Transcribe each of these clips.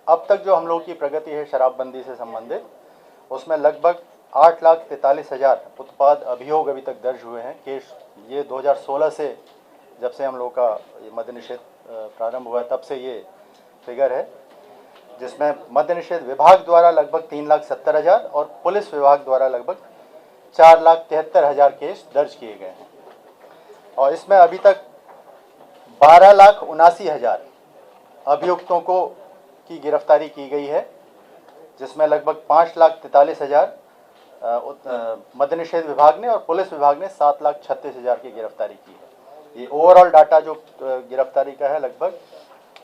अब तक जो हम लोग की प्रगति है शराबबंदी से संबंधित, उसमें लगभग 8,43,000 उत्पाद अभियोग अभी तक दर्ज हुए हैं केस। ये 2016 से जब से हम लोग का ये मद्य निषेध प्रारंभ हुआ तब से ये फिगर है, जिसमें मद्य निषेध विभाग द्वारा लगभग 3,70,000 और पुलिस विभाग द्वारा लगभग 4,73,000 केस दर्ज किए गए हैं। और इसमें अभी तक 12,79,000 अभियुक्तों को की गिरफ्तारी की गई है, जिसमें लगभग 5,43,000 मद्य निषेध विभाग ने और पुलिस विभाग ने 7,36,000 की गिरफ्तारी की है। ये ओवरऑल डाटा जो गिरफ्तारी का है लगभग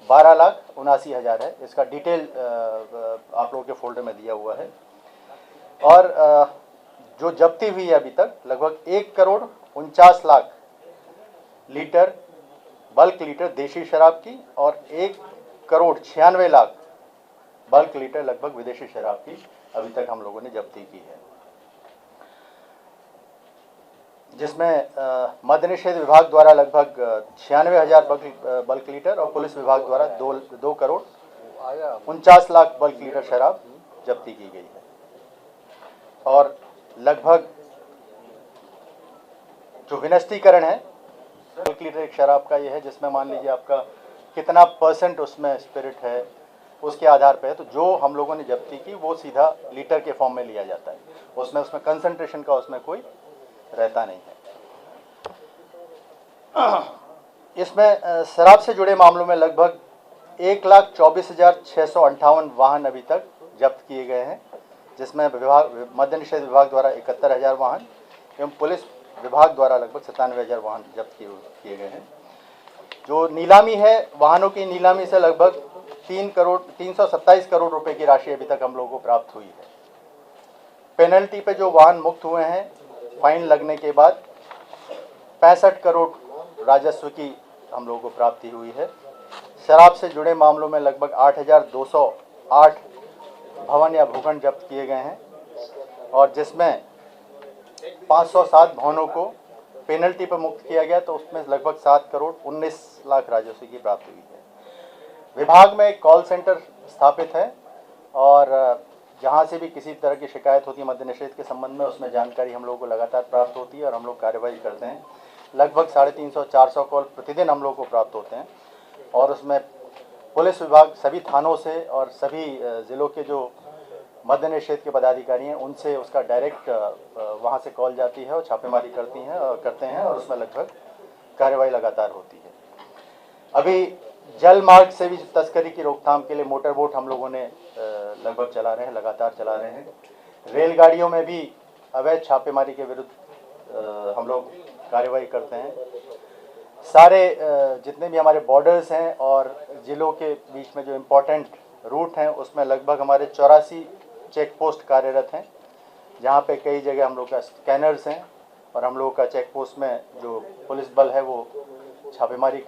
12,79,000 है। इसका डिटेल आप लोगों के फोल्डर में दिया हुआ है। और जो जब्ती हुई है अभी तक लगभग 1,49,00,000 लीटर बल्क लीटर देशी शराब की और 1,96,00,000 बल्क लीटर लगभग विदेशी शराब की अभी तक हम लोगों ने जब्ती की है, जिसमें मद्य निषेध विभाग द्वारा लगभग 96,000 बल्क लीटर और पुलिस विभाग द्वारा 2,49,00,000 बल्क लीटर शराब जब्ती की गई है। और लगभग जो विनष्टीकरण है बल्क लीटर एक शराब का ये है, जिसमें मान लीजिए आपका कितना % उसमें स्पिरिट है उसके आधार पर है, तो जो हम लोगों ने जब्ती की वो सीधा लीटर के फॉर्म में लिया जाता है, उसमें कंसंट्रेशन का उसमें कोई रहता नहीं है। इसमें शराब से जुड़े मामलों में लगभग 1,24,658 वाहन अभी तक जब्त किए गए हैं, जिसमें मद्य निषेध विभाग द्वारा 71,000 वाहन एवं पुलिस विभाग द्वारा लगभग 97,000 वाहन जब्त किए गए हैं। जो नीलामी है, वाहनों की नीलामी से लगभग 327 करोड़ रुपए की राशि अभी तक हम लोगों को प्राप्त हुई है। पेनल्टी पे जो वाहन मुक्त हुए हैं फाइन लगने के बाद 65 करोड़ राजस्व की हम लोगों को प्राप्ति हुई है। शराब से जुड़े मामलों में लगभग 8,208 भवन या भूखंड जब्त किए गए हैं, और जिसमें 507 भवनों को पेनल्टी पर मुक्त किया गया, तो उसमें लगभग 7,19,00,000 राजस्व की प्राप्ति हुई है। विभाग में एक कॉल सेंटर स्थापित है, और जहां से भी किसी तरह की शिकायत होती है मद्य निषेध के संबंध में, उसमें जानकारी हम लोगों को लगातार प्राप्त होती है और हम लोग कार्यवाही करते हैं। लगभग 350-400 कॉल प्रतिदिन हम लोग को प्राप्त होते हैं, और उसमें पुलिस विभाग सभी थानों से और सभी ज़िलों के जो मद्य निषेध के पदाधिकारी हैं उनसे उसका डायरेक्ट वहां से कॉल जाती है और छापेमारी करते हैं, और उसमें लगभग कार्यवाही लगातार होती है। अभी जल मार्ग से भी तस्करी की रोकथाम के लिए मोटर बोट हम लोगों ने लगभग लगातार चला रहे हैं। रेलगाड़ियों में भी अवैध छापेमारी के विरुद्ध हम लोग कार्रवाई करते हैं। सारे जितने भी हमारे बॉर्डर्स हैं और ज़िलों के बीच में जो इम्पोर्टेंट रूट हैं, उसमें लगभग हमारे 84 चेक पोस्ट कार्यरत हैं, जहाँ पे कई जगह हम लोग का स्कैनर्स हैं, और हम लोग का चेक पोस्ट में जो पुलिस बल है वो छापेमारी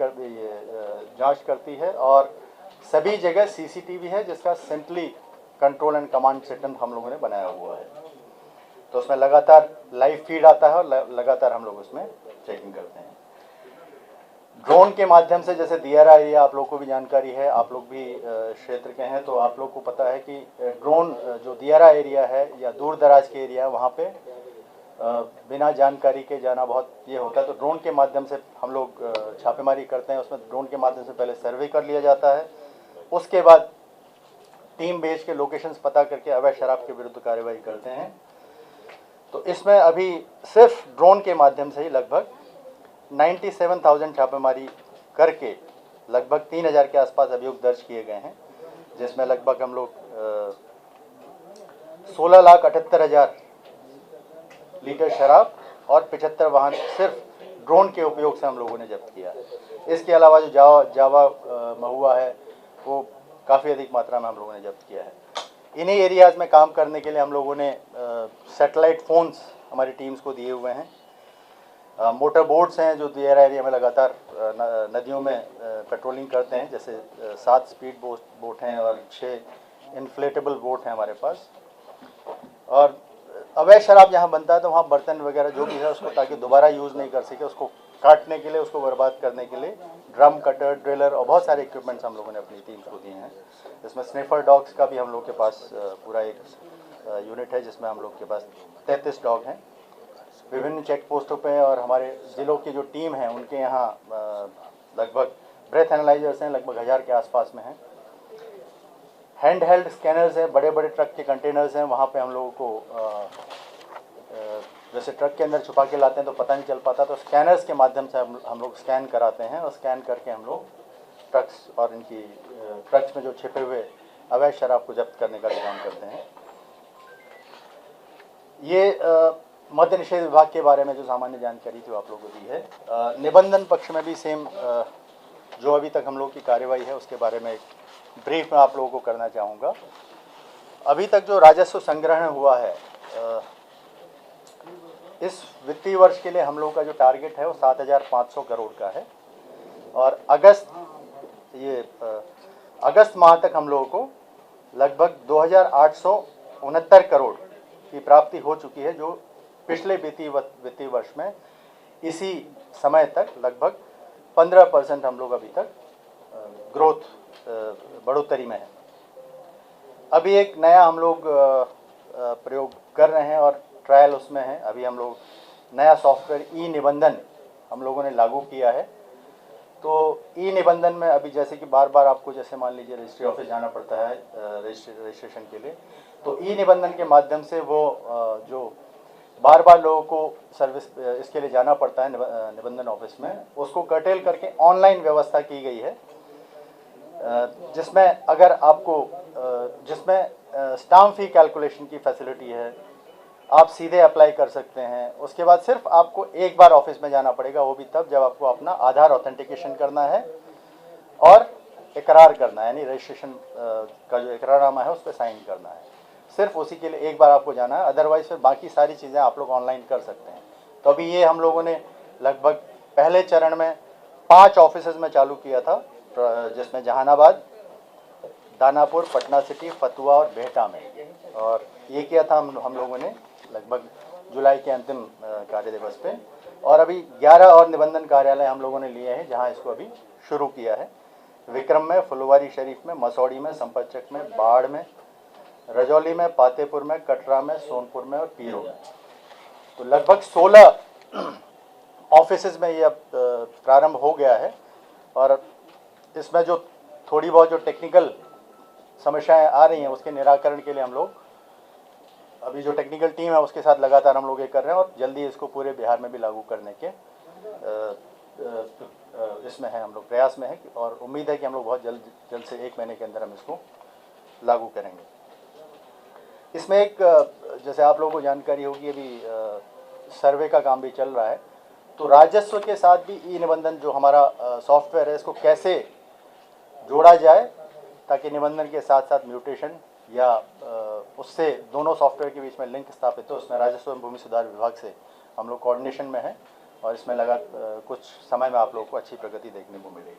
जांच करती है, और सभी जगह CCTV है जिसका centrally control and command system हम लोगों ने बनाया हुआ है। तो उसमें लगातार लाइव फीड आता है और लगातार हम लोग उसमें चेकिंग करते हैं। ड्रोन के माध्यम से, जैसे दियारा एरिया आप लोग को भी जानकारी है, आप लोग भी क्षेत्र के हैं, तो आप लोग को पता है कि ड्रोन जो दियारा एरिया है या दूर दराज के एरिया है, वहाँ पे बिना जानकारी के जाना बहुत ये होता है। तो ड्रोन के माध्यम से हम लोग छापेमारी करते हैं। उसमें ड्रोन के माध्यम से पहले सर्वे कर लिया जाता है, उसके बाद टीम भेज के लोकेशंस पता करके अवैध शराब के विरुद्ध कार्रवाई करते हैं। तो इसमें अभी सिर्फ ड्रोन के माध्यम से ही लगभग 97,000 छापेमारी करके लगभग 3,000 के आसपास अभियोग दर्ज किए गए हैं, जिसमें लगभग हम लोग 16,78,000 लीटर शराब और 75 वाहन सिर्फ ड्रोन के उपयोग से हम लोगों ने जब्त किया है। इसके अलावा जो जावा महुआ है वो काफ़ी अधिक मात्रा में हम लोगों ने जब्त किया है। इन्हीं एरियाज़ में काम करने के लिए हम लोगों ने सैटेलाइट फ़ोन्स हमारी टीम्स को दिए हुए हैं। मोटर बोट्स हैं जो दियारा एरिया में लगातार नदियों में पेट्रोलिंग करते हैं, जैसे 7 स्पीड बोट हैं और 6 इन्फ्लेटेबल बोट हैं हमारे पास। और अवैध शराब जहाँ बनता है तो वहाँ बर्तन वगैरह जो भी है उसको ताकि दोबारा यूज़ नहीं कर सके उसको काटने के लिए, उसको बर्बाद करने के लिए ड्रम कटर, ड्रिलर और बहुत सारे इक्विपमेंट्स हम लोगों ने अपनी टीम को दिए हैं। इसमें स्निफर डॉग्स का भी हम लोग के पास पूरा एक यूनिट है, जिसमें हम लोग के पास 33 डॉग हैं। विभिन्न चेक पोस्टों पे और हमारे ज़िलों की जो टीम है उनके यहाँ लगभग ब्रेथ एनालाइजर्स हैं, लगभग 1000 के आसपास में हैं। हैंड हेल्ड स्कैनर्स हैं, बड़े बड़े ट्रक के कंटेनर्स हैं, वहाँ पे हम लोगों को जैसे ट्रक के अंदर छुपा के लाते हैं तो पता नहीं चल पाता, तो स्कैनर्स के माध्यम से हम लोग स्कैन कराते हैं और स्कैन करके हम लोग ट्रक्स और इनकी ट्रक्स में जो छिपे हुए अवैध शराब को जब्त करने का काम करते हैं। ये मद्य निषेध विभाग के बारे में जो सामान्य जानकारी थी वो आप लोगों को दी है। निबंधन पक्ष में भी सेम जो अभी तक हम लोग की कार्यवाही है उसके बारे में एक ब्रीफ में आप लोगों को करना चाहूँगा। अभी तक जो राजस्व संग्रहण हुआ है, इस वित्तीय वर्ष के लिए हम लोगों का जो टारगेट है वो 7500 करोड़ का है और अगस्त माह तक हम लोगों को लगभग 2869 करोड़ की प्राप्ति हो चुकी है, जो पिछले वित्तीय वर्ष में इसी समय तक लगभग 15% हम लोग अभी तक ग्रोथ बढ़ोतरी में है। अभी एक नया हम लोग प्रयोग कर रहे हैं और ट्रायल उसमें है। अभी हम लोग नया सॉफ्टवेयर ई निबंधन हम लोगों ने लागू किया है। तो ई निबंधन में अभी जैसे कि बार बार आपको जैसे मान लीजिए रजिस्ट्री ऑफिस जाना पड़ता है रजिस्ट्रेशन के लिए, तो ई निबंधन के माध्यम से वो जो बार बार लोगों को सर्विस इसके लिए जाना पड़ता है निबंधन ऑफिस में, उसको कर्टेल करके ऑनलाइन व्यवस्था की गई है, जिसमें अगर आपको जिसमें स्टाम्प फी कैलकुलेशन की फैसिलिटी है, आप सीधे अप्लाई कर सकते हैं। उसके बाद सिर्फ आपको एक बार ऑफिस में जाना पड़ेगा, वो भी तब जब आपको अपना आधार ऑथेंटिकेशन करना है और इकरार करना है, यानी रजिस्ट्रेशन का जो इकरारनामा है उस पर साइन करना है। सिर्फ उसी के लिए एक बार आपको जाना है, अदरवाइज फिर बाकी सारी चीज़ें आप लोग ऑनलाइन कर सकते हैं। तो अभी ये हम लोगों ने लगभग पहले चरण में 5 ऑफिसेज में चालू किया था, जिसमें जहानाबाद, दानापुर, पटना सिटी, फतुआ और बेहटा में, और ये किया था हम लोगों ने लगभग जुलाई के अंतिम कार्य दिवस पे। और अभी 11 और निबंधन कार्यालय हम लोगों ने लिए हैं जहां इसको अभी शुरू किया है। विक्रम में, फुलवारी शरीफ में, मसौड़ी में, संपतचक में, बाढ़ में, रजौली में, पातेपुर में, कटरा में, सोनपुर में और पीरो में। तो लगभग 16 ऑफिसेज में ये अब प्रारंभ हो गया है और इसमें जो थोड़ी बहुत जो टेक्निकल समस्याएं आ रही हैं उसके निराकरण के लिए हम लोग अभी जो टेक्निकल टीम है उसके साथ लगातार हम लोग ये कर रहे हैं और जल्दी इसको पूरे बिहार में भी लागू करने के इसमें है, हम लोग प्रयास में है और उम्मीद है कि हम लोग बहुत जल्द से 1 महीने के अंदर हम इसको लागू करेंगे। इसमें एक जैसे आप लोगों को जानकारी होगी, अभी सर्वे का काम भी चल रहा है, तो राजस्व के साथ भी ई निबंधन जो हमारा सॉफ्टवेयर है इसको कैसे जोड़ा जाए ताकि निबंधन के साथ साथ म्यूटेशन या उससे दोनों सॉफ्टवेयर के बीच में लिंक स्थापित हो। उसमें राजस्व एवं भूमि सुधार विभाग से हम लोग कोऑर्डिनेशन में हैं और इसमें लगा कुछ समय में आप लोगों को अच्छी प्रगति देखने को मिलेगी।